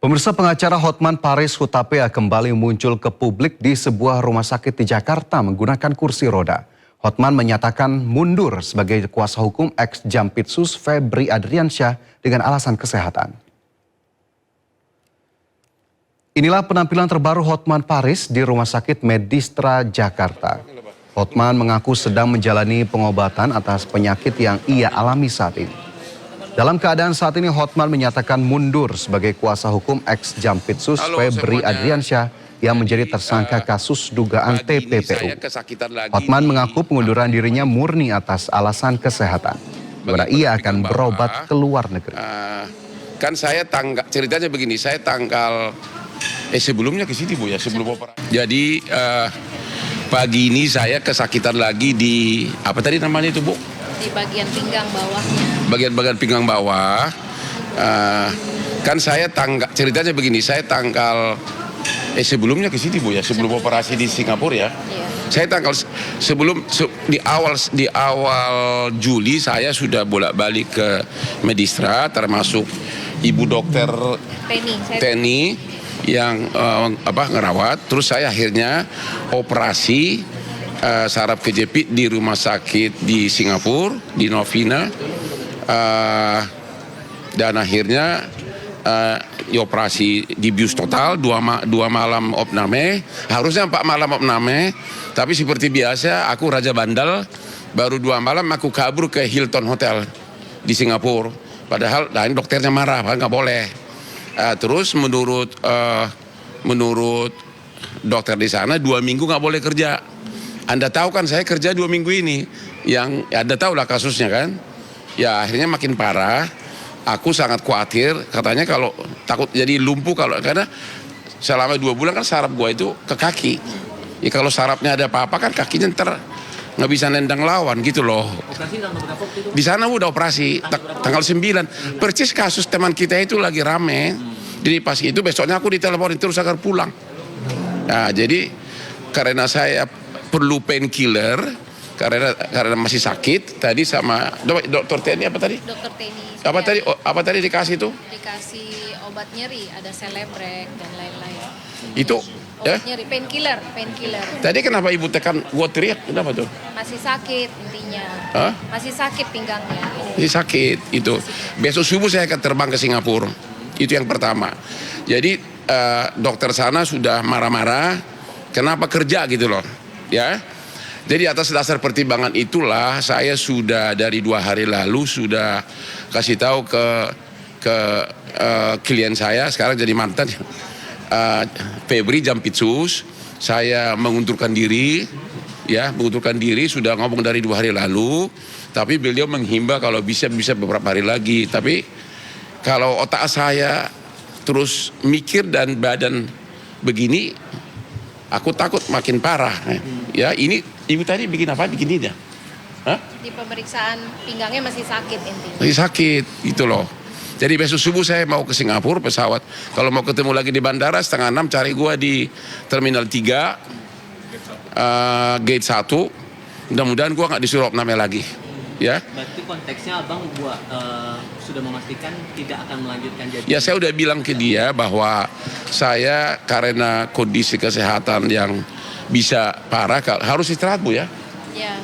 Pemirsa, pengacara Hotman Paris Hutapea kembali muncul ke publik di sebuah rumah sakit di Jakarta menggunakan kursi roda. Hotman menyatakan mundur sebagai kuasa hukum ex-Jampitsus Febri Adriansyah dengan alasan kesehatan. Inilah penampilan terbaru Hotman Paris di Rumah Sakit Medistra Jakarta. Hotman mengaku sedang menjalani pengobatan atas penyakit yang ia alami saat ini. Dalam keadaan saat ini, Hotman menyatakan mundur sebagai kuasa hukum ex-Jampitsus Febri Adriansyah yang menjadi tersangka kasus dugaan TPPU. Hotman mengaku pengunduran dirinya murni atas alasan kesehatan, karena ia akan berobat ke luar negeri. Kan saya ceritanya begini, saya tanggal sebelumnya ke sini Bu ya, sebelum operasi. Jadi pagi ini saya kesakitan lagi di apa tadi namanya itu Bu? Di bagian pinggang bawahnya. Bagian pinggang bawah. Kan saya ceritanya begini, saya tanggal sebelumnya ke sini Bu ya, sebelum operasi di Singapura ya. Iya. Saya tanggal di awal Juli saya sudah bolak-balik ke Medistra, termasuk Ibu Dokter Teni yang ngerawat. Terus saya akhirnya operasi saraf kejepit di rumah sakit di Singapura, di Novena, dan akhirnya dioperasi di bius total 2 malam opname, harusnya 4 malam opname, tapi seperti biasa aku raja bandel, baru 2 malam aku kabur ke Hilton Hotel di Singapura, padahal dokternya marah, nggak boleh. Terus menurut dokter di sana 2 minggu nggak boleh kerja. Anda tahu kan saya kerja 2 minggu ini, yang Anda tahu lah kasusnya kan. Ya akhirnya makin parah. Aku sangat khawatir, katanya kalau takut jadi lumpuh karena selama 2 bulan kan saraf gua itu ke kaki. Ya kalau sarafnya ada apa-apa kan kakinya ntar nggak bisa nendang lawan gitu loh. Operasi tanggal berapa waktu itu? Di sana udah operasi tanggal 9. Percis kasus teman kita itu lagi rame. Jadi pas itu besoknya aku diteleponin terus agar pulang. Nah jadi karena saya perlu painkiller karena masih sakit tadi sama dokter Teni apa tadi? Dokter Teni. Apa tadi dikasih itu? Dikasih obat nyeri, ada Celebrex dan lain-lain. Itu obat nyeri, painkiller. Tadi kenapa ibu tekan gua teriak? Kenapa tuh? Masih sakit intinya. Hah? Masih sakit pinggangnya. Masih sakit itu. Besok subuh saya akan terbang ke Singapura. Itu yang pertama. Jadi dokter sana sudah marah-marah. Kenapa kerja gitu loh? Ya. Jadi atas dasar pertimbangan itulah saya sudah dari 2 hari lalu sudah kasih tahu ke klien saya sekarang jadi mantan Febri Jampitsus, saya mengundurkan diri sudah ngomong dari 2 hari lalu, tapi beliau menghimbau kalau bisa beberapa hari lagi. Tapi kalau otak saya terus mikir dan badan begini, aku takut makin parah. Ya ini ibu tadi bikin apa? Bikin ini ya? Hah? Di pemeriksaan pinggangnya masih sakit intinya. Masih sakit, itu loh. Jadi besok subuh saya mau ke Singapura pesawat. Kalau mau ketemu lagi di bandara 5:30 cari gua di Terminal 3, Gate 1. Mudah-mudahan gua nggak disuruh opname lagi. Ya. Berarti konteksnya abang sudah memastikan tidak akan melanjutkan jadi. Ya saya udah bilang ke dia bahwa saya karena kondisi kesehatan yang bisa parah harus istirahat Bu ya. Ya.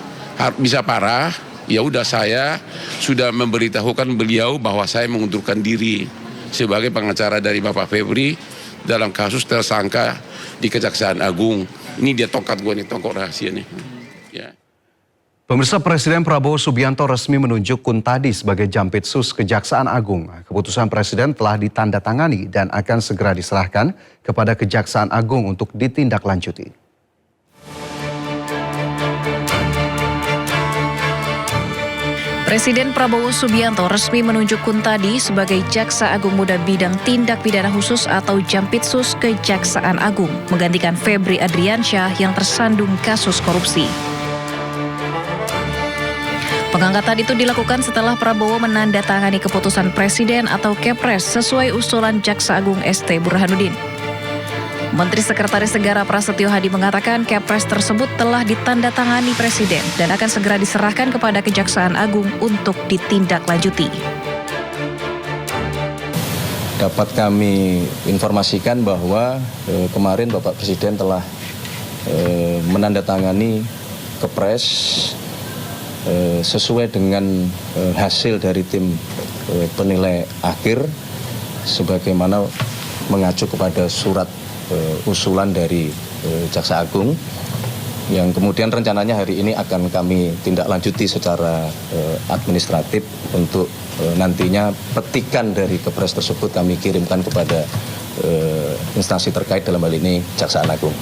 Bisa parah, ya udah saya sudah memberitahukan beliau bahwa saya mengundurkan diri sebagai pengacara dari Bapak Febri dalam kasus tersangka di Kejaksaan Agung. Ini dia tongkat gue nih, tongkat rahasia nih. Ya. Pemirsa, Presiden Prabowo Subianto resmi menunjuk Kuntadi sebagai Jampitsus Kejaksaan Agung. Keputusan Presiden telah ditandatangani dan akan segera diserahkan kepada Kejaksaan Agung untuk ditindaklanjuti. Presiden Prabowo Subianto resmi menunjuk Kuntadi sebagai Jaksa Agung Muda Bidang Tindak Pidana Khusus atau Jampitsus Kejaksaan Agung, menggantikan Febri Adriansyah yang tersandung kasus korupsi. Pengangkatan itu dilakukan setelah Prabowo menandatangani keputusan Presiden atau Kepres sesuai usulan Jaksa Agung ST Burhanuddin. Menteri Sekretaris Negara Prasetyo Hadi mengatakan Kepres tersebut telah ditandatangani Presiden dan akan segera diserahkan kepada Kejaksaan Agung untuk ditindaklanjuti. dapat kami informasikan bahwa kemarin Bapak Presiden telah menandatangani Kepres sesuai dengan hasil dari tim penilai akhir sebagaimana mengacu kepada surat usulan dari Jaksa Agung yang kemudian rencananya hari ini akan kami tindak lanjuti secara administratif untuk nantinya petikan dari Kepres tersebut kami kirimkan kepada instansi terkait, dalam hal ini Jaksa Agung.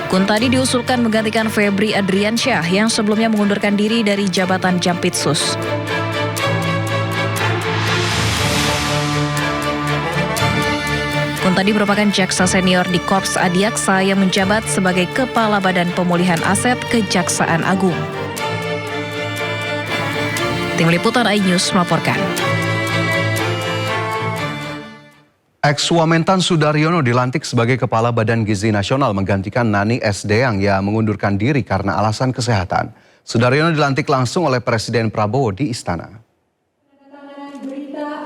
Kuntadi diusulkan menggantikan Febri Adriansyah yang sebelumnya mengundurkan diri dari jabatan Jampitsus. Kuntadi merupakan jaksa senior di Korps Adiaksa yang menjabat sebagai Kepala Badan Pemulihan Aset Kejaksaan Agung. Tim Liputan iNews melaporkan. Ex-Wamentan Sudaryono dilantik sebagai Kepala Badan Gizi Nasional menggantikan Nani S. Deang yang mengundurkan diri karena alasan kesehatan. Sudaryono dilantik langsung oleh Presiden Prabowo di Istana.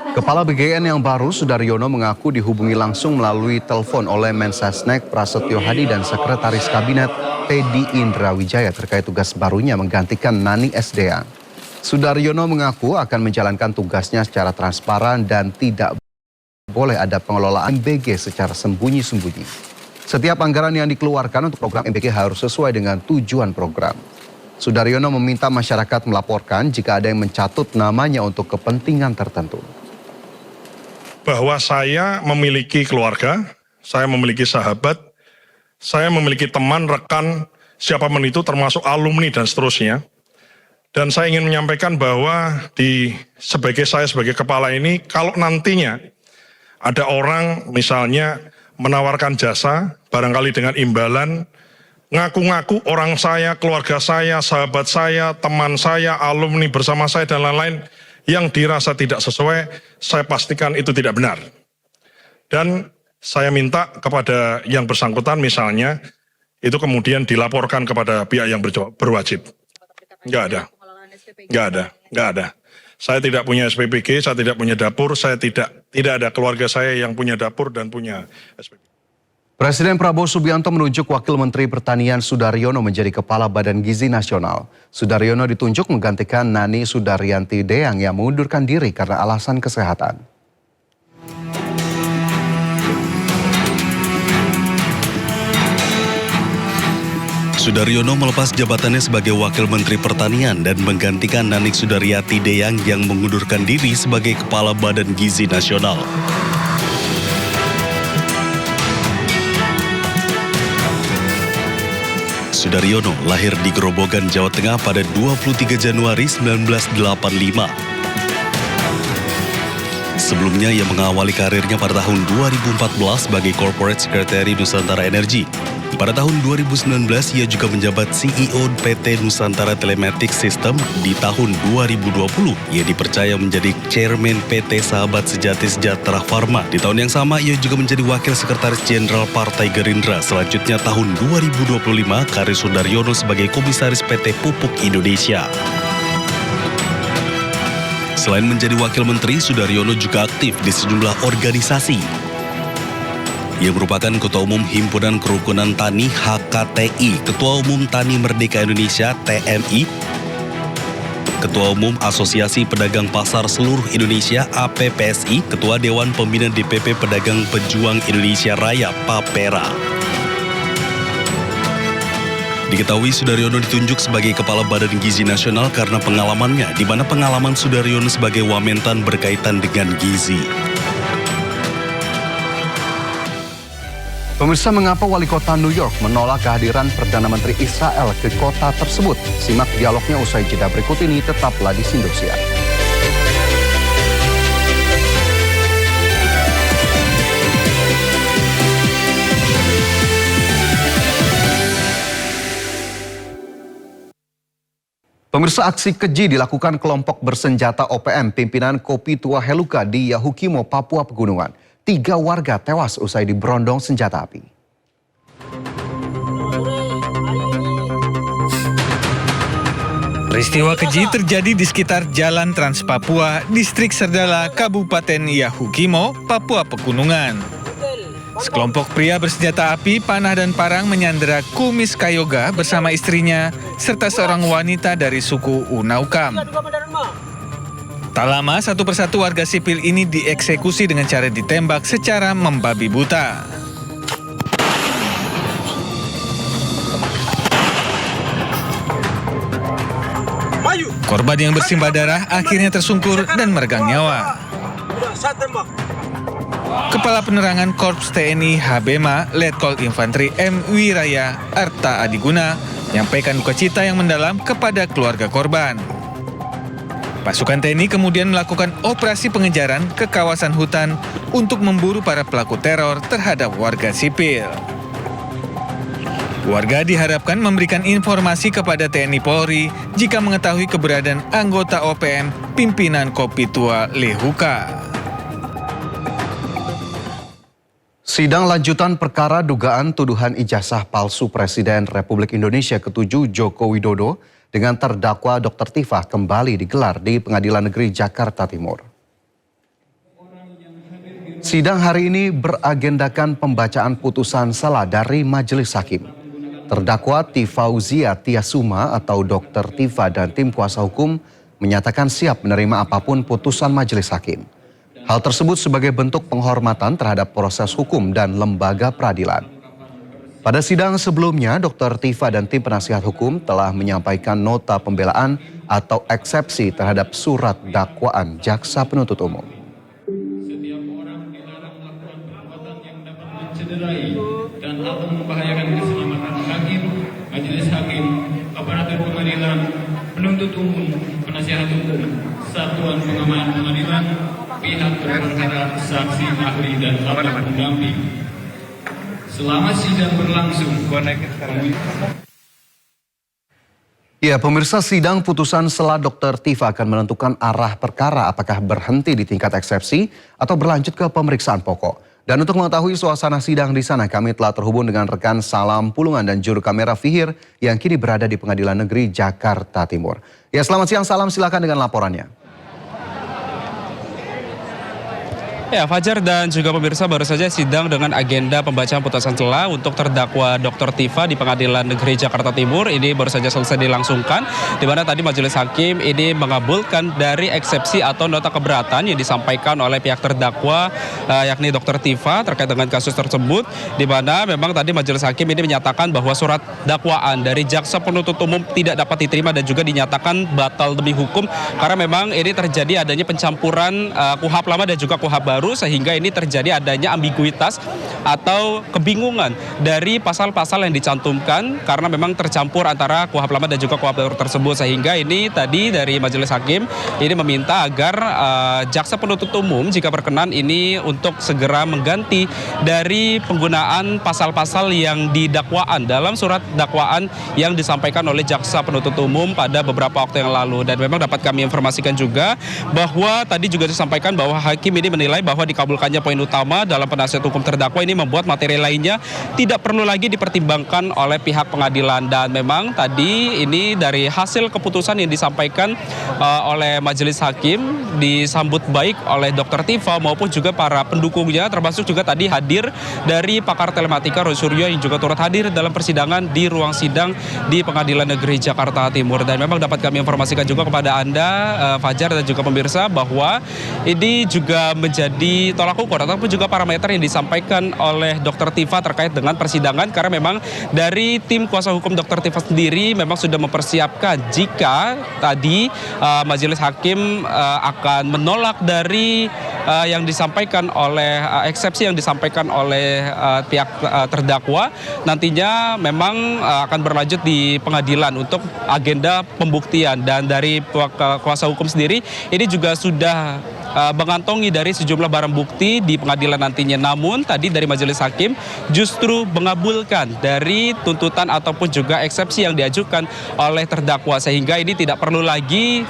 Kepala BGN yang baru, Sudaryono, mengaku dihubungi langsung melalui telepon oleh Mensesnek Prasetyo Hadi dan Sekretaris Kabinet Teddy Indra Wijaya terkait tugas barunya menggantikan Nani S. Deang. Sudaryono mengaku akan menjalankan tugasnya secara transparan dan tidak boleh ada pengelolaan MBG secara sembunyi-sembunyi. Setiap anggaran yang dikeluarkan untuk program MBG harus sesuai dengan tujuan program. Sudaryono meminta masyarakat melaporkan jika ada yang mencatut namanya untuk kepentingan tertentu. Bahwa saya memiliki keluarga, saya memiliki sahabat, saya memiliki teman, rekan, siapapun itu termasuk alumni dan seterusnya. Dan saya ingin menyampaikan bahwa sebagai kepala ini, kalau nantinya ada orang misalnya menawarkan jasa, barangkali dengan imbalan, ngaku-ngaku orang saya, keluarga saya, sahabat saya, teman saya, alumni bersama saya, dan lain-lain, yang dirasa tidak sesuai, saya pastikan itu tidak benar. Dan saya minta kepada yang bersangkutan misalnya, itu kemudian dilaporkan kepada pihak yang berwajib. Nggak ada. Saya tidak punya SPPG, saya tidak punya dapur, saya tidak ada keluarga saya yang punya dapur dan punya SPPG. Presiden Prabowo Subianto menunjuk Wakil Menteri Pertanian Sudaryono menjadi Kepala Badan Gizi Nasional. Sudaryono ditunjuk menggantikan Nani Sudaryanti Deang yang mengundurkan diri karena alasan kesehatan. Sudaryono melepas jabatannya sebagai Wakil Menteri Pertanian dan menggantikan Nanik Sudaryati Deang yang mengundurkan diri sebagai Kepala Badan Gizi Nasional. Sudaryono lahir di Grobogan, Jawa Tengah pada 23 Januari 1985. Sebelumnya ia mengawali karirnya pada tahun 2014 sebagai Corporate Secretary Nusantara Energy. Pada tahun 2019 ia juga menjabat CEO PT Nusantara Telematic System. Di tahun 2020 ia dipercaya menjadi Chairman PT Sahabat Sejati Sejahtera Pharma. Di tahun yang sama ia juga menjadi Wakil Sekretaris Jenderal Partai Gerindra. Selanjutnya tahun 2025 karir Sudaryono sebagai Komisaris PT Pupuk Indonesia. Selain menjadi Wakil Menteri, Sudaryono juga aktif di sejumlah organisasi. Ia merupakan Ketua Umum Himpunan Kerukunan Tani HKTI, Ketua Umum Tani Merdeka Indonesia TMI, Ketua Umum Asosiasi Pedagang Pasar Seluruh Indonesia APPSI, Ketua Dewan Pembina DPP Pedagang Pejuang Indonesia Raya PAPERA. Diketahui Sudaryono ditunjuk sebagai Kepala Badan Gizi Nasional karena pengalamannya, di mana pengalaman Sudaryono sebagai Wamentan berkaitan dengan gizi. Pemirsa, mengapa Wali Kota New York menolak kehadiran Perdana Menteri Israel ke kota tersebut? Simak dialognya usai jeda berikut ini, tetaplah di Indosiar. Pemirsa, aksi keji dilakukan kelompok bersenjata OPM pimpinan Kopi Tua Heluka di Yahukimo, Papua Pegunungan. 3 warga tewas usai diberondong senjata api. Peristiwa keji terjadi di sekitar Jalan Trans Papua, Distrik Serdala, Kabupaten Yahukimo, Papua Pegunungan. Sekelompok pria bersenjata api, panah dan parang menyandera Kumis Kayoga bersama istrinya, serta seorang wanita dari suku Unaukam. Tak lama, satu persatu warga sipil ini dieksekusi dengan cara ditembak secara membabi buta. Korban yang bersimbah darah akhirnya tersungkur dan meregang nyawa. Kepala Penerangan Korps TNI Habema, Letkol Infanteri M. Wiraya Arta Adiguna, menyampaikan duka cita yang mendalam kepada keluarga korban. Pasukan TNI kemudian melakukan operasi pengejaran ke kawasan hutan untuk memburu para pelaku teror terhadap warga sipil. Warga diharapkan memberikan informasi kepada TNI Polri jika mengetahui keberadaan anggota OPM pimpinan Kopitua Lehuka. Sidang lanjutan perkara dugaan tuduhan ijazah palsu Presiden Republik Indonesia ke-7 Joko Widodo dengan terdakwa Dr. Tifa kembali digelar di Pengadilan Negeri Jakarta Timur. Sidang hari ini beragendakan pembacaan putusan sela dari Majelis Hakim. Terdakwa Tifauzia Tiasuma atau Dr. Tifa dan tim kuasa hukum menyatakan siap menerima apapun putusan Majelis Hakim. Hal tersebut sebagai bentuk penghormatan terhadap proses hukum dan lembaga peradilan. Pada sidang sebelumnya, Dr. Tifa dan tim penasihat hukum telah menyampaikan nota pembelaan atau eksepsi terhadap surat dakwaan jaksa penuntut umum. Setiap orang dilarang melakukan perbuatan yang dapat mencederai dan atau membahayakan keselamatan hakim, majelis hakim, aparatur pengadilan, penuntut umum, penasihat hukum, satuan pengaman pengadilan, pihak berperkara, saksi, ahli, dan atau pendamping. Selama sidang berlangsung, Ya, pemirsa, sidang putusan sela Dr. Tifa akan menentukan arah perkara apakah berhenti di tingkat eksepsi atau berlanjut ke pemeriksaan pokok. Dan untuk mengetahui suasana sidang di sana, kami telah terhubung dengan rekan Salam Pulungan dan juru kamera Fihir yang kini berada di Pengadilan Negeri Jakarta Timur. Ya, selamat siang Salam, silakan dengan laporannya. Ya, Fajar dan juga pemirsa, baru saja sidang dengan agenda pembacaan putusan sela untuk terdakwa Dr. Tifa di Pengadilan Negeri Jakarta Timur ini baru saja selesai dilangsungkan, di mana tadi majelis hakim ini mengabulkan dari eksepsi atau nota keberatan yang disampaikan oleh pihak terdakwa yakni Dr. Tifa terkait dengan kasus tersebut, di mana memang tadi majelis hakim ini menyatakan bahwa surat dakwaan dari jaksa penuntut umum tidak dapat diterima dan juga dinyatakan batal demi hukum karena memang ini terjadi adanya pencampuran KUHP lama dan juga KUHP baru, sehingga ini terjadi adanya ambiguitas atau kebingungan dari pasal-pasal yang dicantumkan karena memang tercampur antara KUHP lama dan juga KUHP baru tersebut, sehingga ini tadi dari majelis hakim ini meminta agar jaksa penuntut umum jika berkenan ini untuk segera mengganti dari penggunaan pasal-pasal yang didakwaan dalam surat dakwaan yang disampaikan oleh jaksa penuntut umum pada beberapa waktu yang lalu. Dan memang dapat kami informasikan juga bahwa tadi juga disampaikan bahwa hakim ini menilai bahwa dikabulkannya poin utama dalam penasihat hukum terdakwa ini membuat materi lainnya tidak perlu lagi dipertimbangkan oleh pihak pengadilan. Dan memang tadi ini dari hasil keputusan yang disampaikan oleh majelis hakim disambut baik oleh Dr. Tifa maupun juga para pendukungnya, termasuk juga tadi hadir dari pakar telematika Roy Suryo yang juga turut hadir dalam persidangan di ruang sidang di Pengadilan Negeri Jakarta Timur. Dan memang dapat kami informasikan juga kepada Anda, Fajar dan juga pemirsa, bahwa ini juga menjadi tolak ukur ataupun juga parameter yang disampaikan oleh Dr. Tifa terkait dengan persidangan, karena memang dari tim kuasa hukum Dr. Tifa sendiri memang sudah mempersiapkan jika tadi majelis hakim akan menolak dari yang disampaikan oleh eksepsi yang disampaikan oleh pihak terdakwa, nantinya memang akan berlanjut di pengadilan untuk agenda pembuktian. Dan dari kuasa hukum sendiri ini juga sudah mengantongi dari sejumlah barang bukti di pengadilan nantinya. Namun tadi dari majelis hakim justru mengabulkan dari tuntutan ataupun juga eksepsi yang diajukan oleh terdakwa, sehingga ini tidak perlu lagi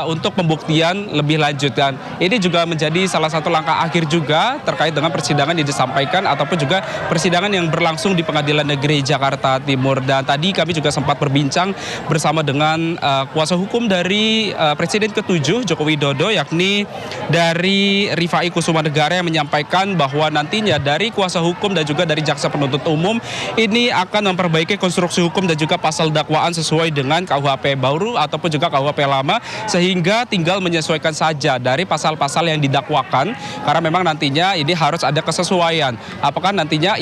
untuk pembuktian lebih lanjut. Dan ini juga menjadi salah satu langkah akhir juga terkait dengan persidangan yang disampaikan ataupun juga persidangan yang berlangsung di Pengadilan Negeri Jakarta Timur. Dan tadi kami juga sempat berbincang bersama dengan kuasa hukum dari Presiden ke-7 Joko Widodo, yakni dari Rifai Kusuma Negara, yang menyampaikan bahwa nantinya dari kuasa hukum dan juga dari jaksa penuntut umum ini akan memperbaiki konstruksi hukum dan juga pasal dakwaan sesuai dengan KUHP baru ataupun juga KUHP lama, sehingga tinggal menyesuaikan saja dari pasal-pasal yang didakwakan, karena memang nantinya ini harus ada kesesuaian. Apakah nantinya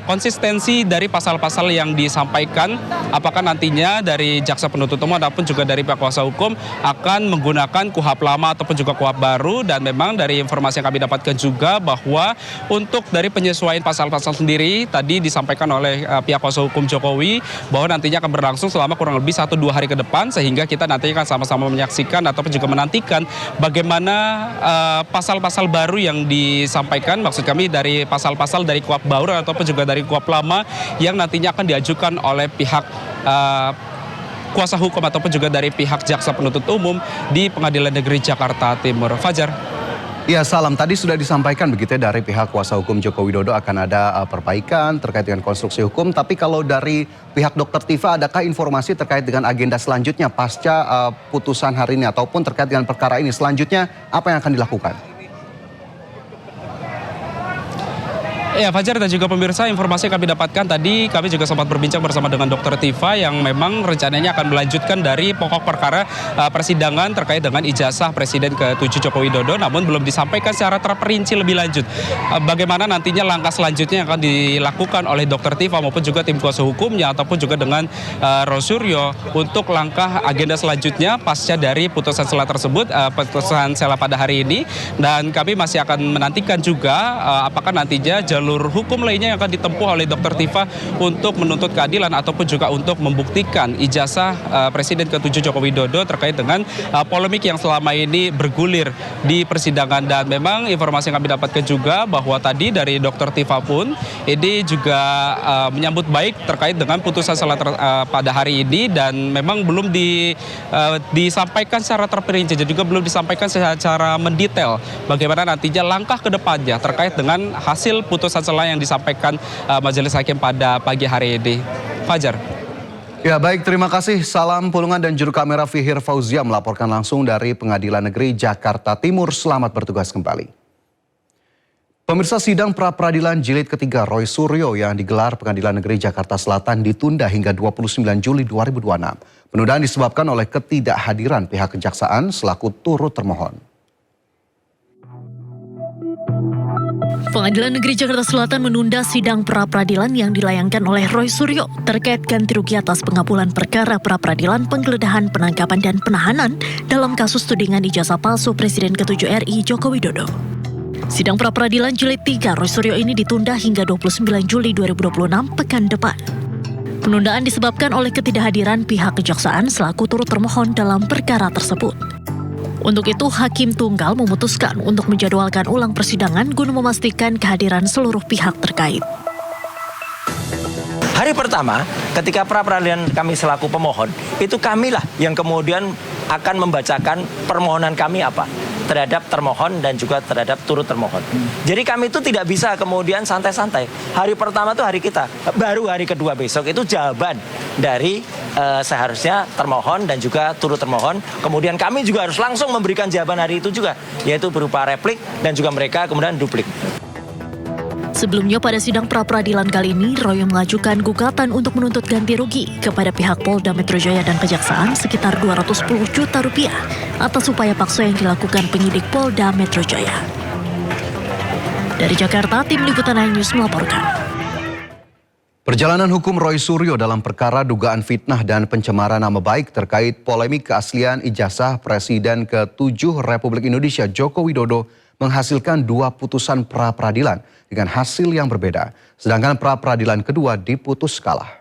konsistensi dari pasal-pasal yang disampaikan, apakah nantinya dari jaksa penuntut umum ataupun juga dari pihak kuasa hukum akan menggunakan KUHP lama ataupun juga KUHP baru. Dan memang dari informasi yang kami dapatkan juga bahwa untuk dari penyesuaian pasal-pasal sendiri tadi disampaikan oleh pihak kuasa hukum Jokowi bahwa nantinya akan berlangsung selama kurang lebih 1-2 hari ke depan, sehingga kita nantinya akan sama-sama menyaksikan ataupun juga menantikan bagaimana pasal-pasal baru yang disampaikan, maksud kami dari pasal-pasal dari KUHP baru ataupun juga dari KUHP lama yang nantinya akan diajukan oleh pihak kuasa hukum ataupun juga dari pihak jaksa penuntut umum di Pengadilan Negeri Jakarta Timur. Fajar. Ya, Salam, tadi sudah disampaikan begitu ya dari pihak kuasa hukum Joko Widodo akan ada perbaikan terkait dengan konstruksi hukum. Tapi kalau dari pihak Dr. Tifa, adakah informasi terkait dengan agenda selanjutnya pasca putusan hari ini ataupun terkait dengan perkara ini? Selanjutnya apa yang akan dilakukan? Ya, Fajar dan juga pemirsa, informasi yang kami dapatkan tadi, kami juga sempat berbincang bersama dengan Dr. Tifa yang memang rencananya akan melanjutkan dari pokok perkara persidangan terkait dengan ijazah Presiden ke-7 Joko Widodo, namun belum disampaikan secara terperinci lebih lanjut bagaimana nantinya langkah selanjutnya yang akan dilakukan oleh Dr. Tifa maupun juga tim kuasa hukumnya ataupun juga dengan Roy Suryo untuk langkah agenda selanjutnya pasca dari putusan sela tersebut, putusan sela pada hari ini. Dan kami masih akan menantikan juga apakah nantinya jalur hukum lainnya yang akan ditempuh oleh Dr. Tifa untuk menuntut keadilan ataupun juga untuk membuktikan ijazah Presiden ke-7 Joko Widodo terkait dengan polemik yang selama ini bergulir di persidangan. Dan memang informasi yang kami dapatkan juga bahwa tadi dari Dr. Tifa pun ini juga menyambut baik terkait dengan putusan pada hari ini, dan memang belum disampaikan secara terperinci dan juga belum disampaikan secara mendetail bagaimana nantinya langkah ke depannya terkait dengan hasil putusan sela yang disampaikan majelis hakim pada pagi hari ini. Fajar. Ya, baik, terima kasih. Salam Pulungan dan juru kamera Fihir Fauzia melaporkan langsung dari Pengadilan Negeri Jakarta Timur. Selamat bertugas kembali. Pemirsa, sidang pra-peradilan jilid ketiga Roy Suryo yang digelar Pengadilan Negeri Jakarta Selatan ditunda hingga 29 Juli 2026. Penundaan disebabkan oleh ketidakhadiran pihak kejaksaan selaku turut termohon. Pengadilan Negeri Jakarta Selatan menunda sidang pra-peradilan yang dilayangkan oleh Roy Suryo terkait ganti rugi atas pengabulan perkara pra-peradilan penggeledahan, penangkapan, dan penahanan dalam kasus tudingan ijazah palsu Presiden ke-7 RI Joko Widodo. Sidang pra-peradilan jilid 3 Roy Suryo ini ditunda hingga 29 Juli 2026 pekan depan. Penundaan disebabkan oleh ketidakhadiran pihak kejaksaan selaku turut termohon dalam perkara tersebut. Untuk itu, Hakim Tunggal memutuskan untuk menjadwalkan ulang persidangan guna memastikan kehadiran seluruh pihak terkait. Hari pertama, ketika pra-peradilan kami selaku pemohon, itu kamilah yang kemudian akan membacakan permohonan kami apa terhadap termohon dan juga terhadap turut termohon. Jadi kami itu tidak bisa kemudian santai-santai. Hari pertama itu hari kita, baru hari kedua besok itu jawaban dari seharusnya termohon dan juga turut termohon. Kemudian kami juga harus langsung memberikan jawaban hari itu juga, yaitu berupa replik dan juga mereka kemudian duplik. Sebelumnya pada sidang pra-peradilan kali ini, Roy mengajukan gugatan untuk menuntut ganti rugi kepada pihak Polda Metro Jaya dan Kejaksaan sekitar 210 juta rupiah atas upaya paksa yang dilakukan penyidik Polda Metro Jaya. Dari Jakarta, tim Liputan News melaporkan. Perjalanan hukum Roy Suryo dalam perkara dugaan fitnah dan pencemaran nama baik terkait polemik keaslian ijazah Presiden ke-7 Republik Indonesia Joko Widodo menghasilkan 2 putusan pra-peradilan dengan hasil yang berbeda. Sedangkan pra-peradilan kedua diputus kalah.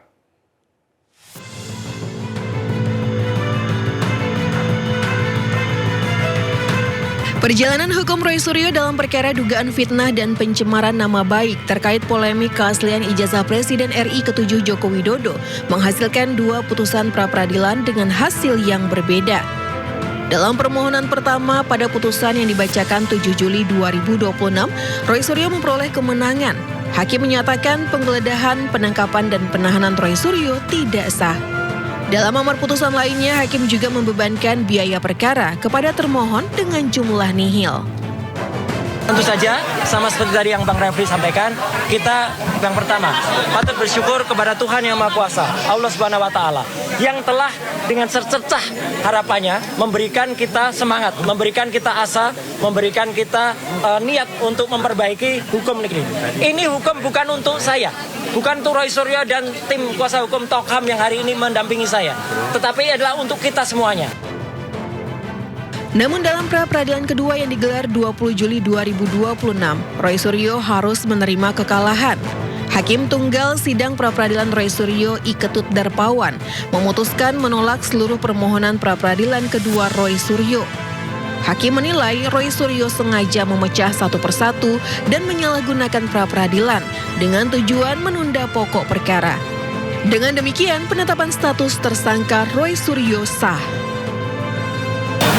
Perjalanan hukum Roy Suryo dalam perkara dugaan fitnah dan pencemaran nama baik terkait polemik keaslian ijazah Presiden RI ke-7 Joko Widodo menghasilkan 2 putusan pra-peradilan dengan hasil yang berbeda. Dalam permohonan pertama pada putusan yang dibacakan 7 Juli 2026, Roy Suryo memperoleh kemenangan. Hakim menyatakan penggeledahan, penangkapan, dan penahanan Roy Suryo tidak sah. Dalam amar putusan lainnya, hakim juga membebankan biaya perkara kepada termohon dengan jumlah nihil. Tentu saja, sama seperti tadi yang Bang Refli sampaikan, kita yang pertama patut bersyukur kepada Tuhan Yang Maha Kuasa, Allah Subhanahu wa Ta'ala, yang telah dengan secercah harapannya memberikan kita semangat, memberikan kita asa, memberikan kita niat untuk memperbaiki hukum negeri. Ini hukum bukan untuk saya, bukan untuk Roy Suryo dan tim kuasa hukum Tokham yang hari ini mendampingi saya, tetapi adalah untuk kita semuanya. Namun dalam pra-peradilan kedua yang digelar 20 Juli 2026, Roy Suryo harus menerima kekalahan. Hakim Tunggal Sidang Pra-peradilan Roy Suryo I Ketut Darpawan memutuskan menolak seluruh permohonan pra-peradilan kedua Roy Suryo. Hakim menilai Roy Suryo sengaja memecah satu persatu dan menyalahgunakan pra-peradilan dengan tujuan menunda pokok perkara. Dengan demikian, penetapan status tersangka Roy Suryo sah.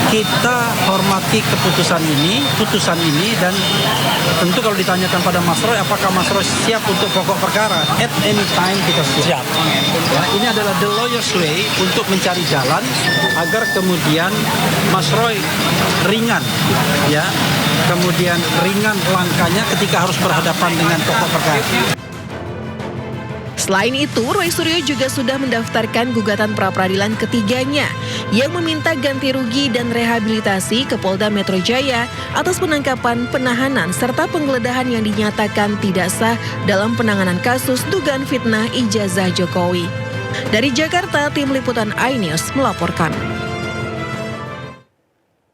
Kita hormati putusan ini, dan tentu kalau ditanyakan pada Mas Roy, apakah Mas Roy siap untuk pokok perkara? At any time kita siap. Ya, ini adalah the lawyer's way untuk mencari jalan agar kemudian Mas Roy ringan, ya, kemudian ringan langkahnya ketika harus berhadapan dengan pokok perkara. Selain itu, Roy Suryo juga sudah mendaftarkan gugatan pra-peradilan ketiganya yang meminta ganti rugi dan rehabilitasi ke Polda Metro Jaya atas penangkapan, penahanan, serta penggeledahan yang dinyatakan tidak sah dalam penanganan kasus dugaan fitnah ijazah Jokowi. Dari Jakarta, Tim Liputan iNews melaporkan.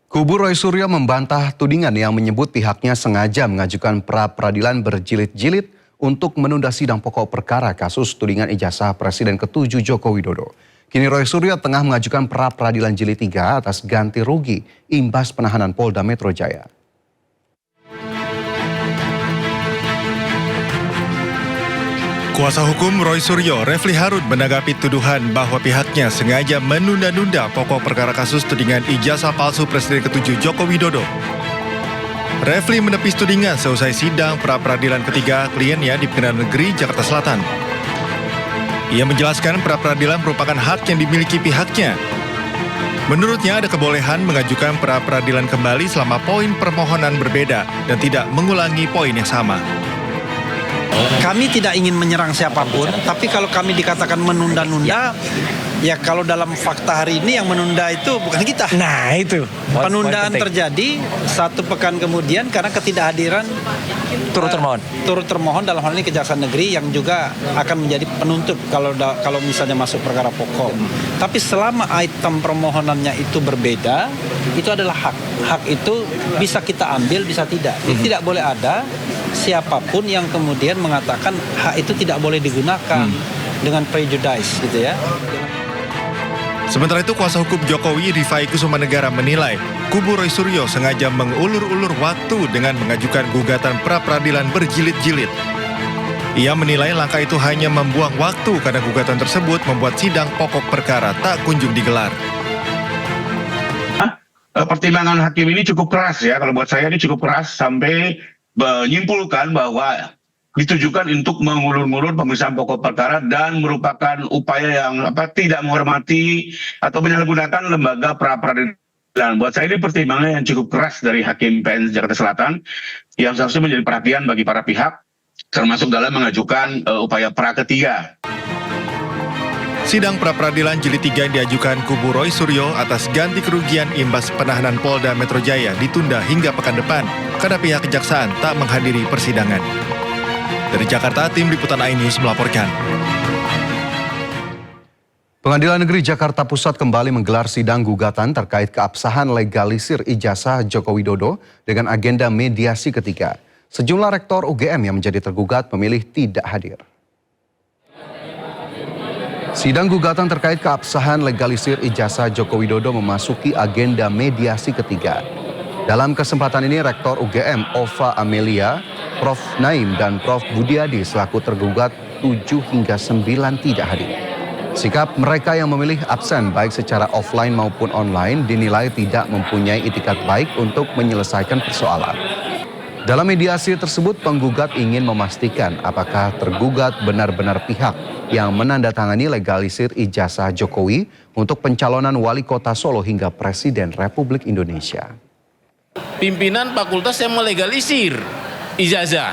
Kubu Roy Suryo membantah tudingan yang menyebut pihaknya sengaja mengajukan pra-peradilan berjilid-jilid untuk menunda sidang pokok perkara kasus tudingan ijazah Presiden ke-7 Joko Widodo. Kini Roy Suryo tengah mengajukan pra-peradilan jilid 3 atas ganti rugi imbas penahanan Polda Metro Jaya. Kuasa hukum Roy Suryo, Refli Harun, menanggapi tuduhan bahwa pihaknya sengaja menunda-nunda pokok perkara kasus tudingan ijazah palsu Presiden ke-7 Joko Widodo. Refli menepis tudingan seusai sidang pra-peradilan ketiga kliennya di Pengadilan Negeri Jakarta Selatan. Ia menjelaskan pra-peradilan merupakan hak yang dimiliki pihaknya. Menurutnya ada kebolehan mengajukan pra-peradilan kembali selama poin permohonan berbeda dan tidak mengulangi poin yang sama. Kami tidak ingin menyerang siapapun, tapi kalau kami dikatakan menunda-nunda, ya kalau dalam fakta hari ini yang menunda itu bukan kita. Nah itu. Penundaan terjadi 1 pekan kemudian karena ketidakhadiran turut termohon dalam hal ini Kejaksaan Negeri yang juga akan menjadi penuntut kalau misalnya masuk perkara pokok. Tapi selama item permohonannya itu berbeda, itu adalah hak. Hak itu bisa kita ambil, bisa tidak. Tidak boleh ada siapapun yang kemudian mengatakan hak itu tidak boleh digunakan dengan prejudice gitu ya. Sementara itu, kuasa hukum Jokowi Rifai Kusumanegara menilai kubu Roy Suryo sengaja mengulur-ulur waktu dengan mengajukan gugatan pra-peradilan berjilid-jilid. Ia menilai langkah itu hanya membuang waktu karena gugatan tersebut membuat sidang pokok perkara tak kunjung digelar. Pertimbangan hakim ini cukup keras ya, kalau buat saya ini cukup keras sampai menyimpulkan bahwa ditujukan untuk mengulur-ngulur pemeriksaan pokok perkara dan merupakan upaya yang tidak menghormati atau menyalahgunakan lembaga pra-peradilan. Buat saya ini pertimbangan yang cukup keras dari Hakim PN Jakarta Selatan yang seharusnya menjadi perhatian bagi para pihak, termasuk dalam mengajukan upaya pra ketiga. Sidang pra-peradilan jilid 3 yang diajukan kubu Roy Suryo atas ganti kerugian imbas penahanan Polda Metro Jaya ditunda hingga pekan depan karena pihak kejaksaan tak menghadiri persidangan. Dari Jakarta, Tim Liputan iNews melaporkan. Pengadilan Negeri Jakarta Pusat kembali menggelar sidang gugatan terkait keabsahan legalisir ijazah Joko Widodo dengan agenda mediasi ketiga. Sejumlah rektor UGM yang menjadi tergugat memilih tidak hadir. Sidang gugatan terkait keabsahan legalisir ijazah Joko Widodo memasuki agenda mediasi ketiga. Dalam kesempatan ini, Rektor UGM Ova Amelia, Prof. Naim, dan Prof. Budiadi selaku tergugat 7 hingga 9 tidak hadir. Sikap mereka yang memilih absen baik secara offline maupun online dinilai tidak mempunyai itikat baik untuk menyelesaikan persoalan. Dalam mediasi tersebut, penggugat ingin memastikan apakah tergugat benar-benar pihak yang menandatangani legalisir ijazah Jokowi untuk pencalonan wali kota Solo hingga Presiden Republik Indonesia. Pimpinan fakultas yang melegalisir ijazah.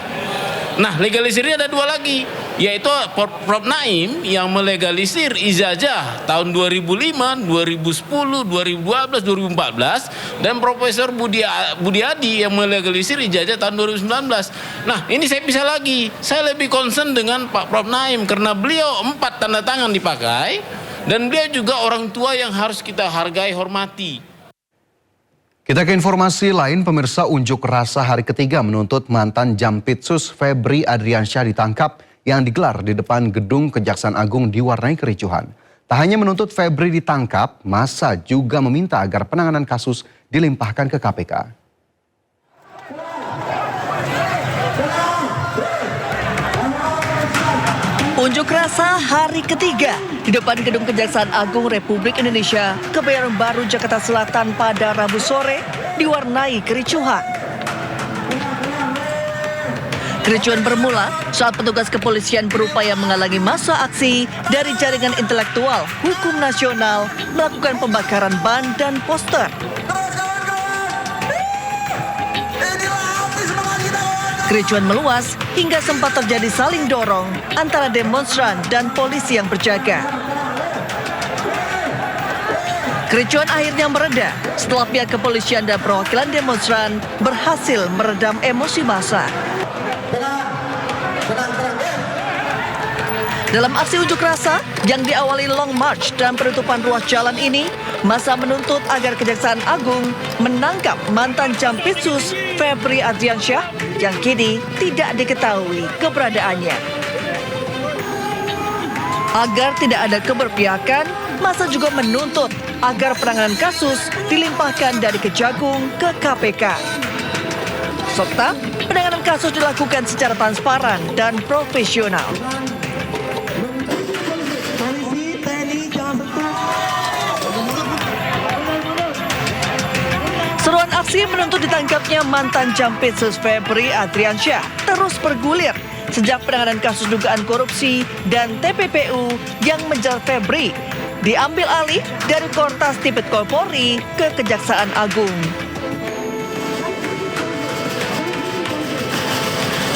Nah, legalisirnya ada 2 lagi, yaitu Prof. Naim yang melegalisir ijazah tahun 2005, 2010, 2012, 2014, dan Profesor Budiadi yang melegalisir ijazah tahun 2019. Nah, ini saya pisah lagi. Saya lebih concern dengan Pak Prof. Naim karena beliau 4 tanda tangan dipakai dan beliau juga orang tua yang harus kita hargai, hormati. Kita ke informasi lain, pemirsa. Unjuk rasa hari ketiga menuntut mantan Jampitsus Febri Adriansyah ditangkap yang digelar di depan gedung Kejaksaan Agung diwarnai kericuhan. Tak hanya menuntut Febri ditangkap, massa juga meminta agar penanganan kasus dilimpahkan ke KPK. Unjuk rasa hari ketiga di depan Gedung Kejaksaan Agung Republik Indonesia, Kebayoran Baru, Jakarta Selatan pada Rabu sore diwarnai kericuhan. Kericuhan bermula saat petugas kepolisian berupaya menghalangi massa aksi dari jaringan intelektual hukum nasional melakukan pembakaran ban dan poster. Kericuhan meluas hingga sempat terjadi saling dorong antara demonstran dan polisi yang berjaga. Kericuhan akhirnya mereda setelah pihak kepolisian dan perwakilan demonstran berhasil meredam emosi massa. Dalam aksi unjuk rasa yang diawali long march dan penutupan ruas jalan ini, massa menuntut agar Kejaksaan Agung menangkap mantan Jampitsus Febri Adriansyah yang kini tidak diketahui keberadaannya. Agar tidak ada keberpihakan, massa juga menuntut agar penanganan kasus dilimpahkan dari Kejagung ke KPK. Serta penanganan kasus dilakukan secara transparan dan profesional. Seruan aksi menuntut ditangkapnya mantan Jampitsus Febri Adriansyah terus bergulir sejak penanganan kasus dugaan korupsi dan TPPU yang menjerat Febri diambil alih dari Kortas Tipikor Polri ke Kejaksaan Agung.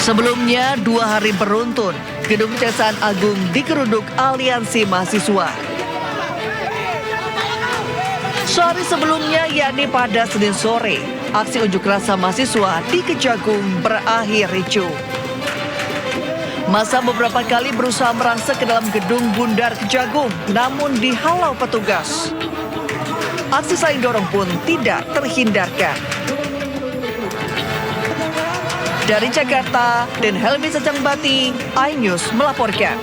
Sebelumnya 2 hari beruntun, Gedung Kejaksaan Agung digeruduk aliansi mahasiswa. Sehari sebelumnya, yakni pada Senin sore, aksi unjuk rasa mahasiswa di Kejagung berakhir ricuh. Massa beberapa kali berusaha merangsek ke dalam gedung Bundar Kejagung, namun dihalau petugas. Aksi saling dorong pun tidak terhindarkan. Dari Jakarta, Den Helmi Sajangbati, iNews melaporkan.